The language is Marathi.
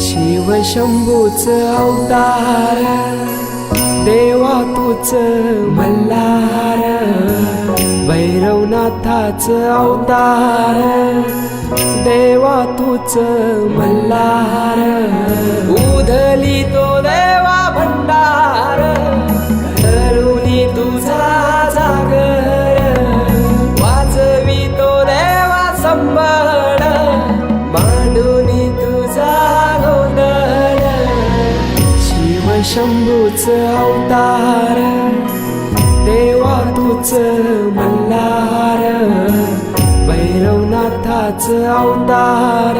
शिव शंभूच अवतार, देवा तूच मल्हार, भैरवनाथाच अवतार, देवा तूच मल्हार, उधली तो देवा भंडार, करुणी तुझा जागर, वाजवी तो देवा संबळ, मांडुनी तुझा गोंधळ, शिव शंभूच अवतार, देवा तूच मल्हार, भैरवनाथाच अवतार,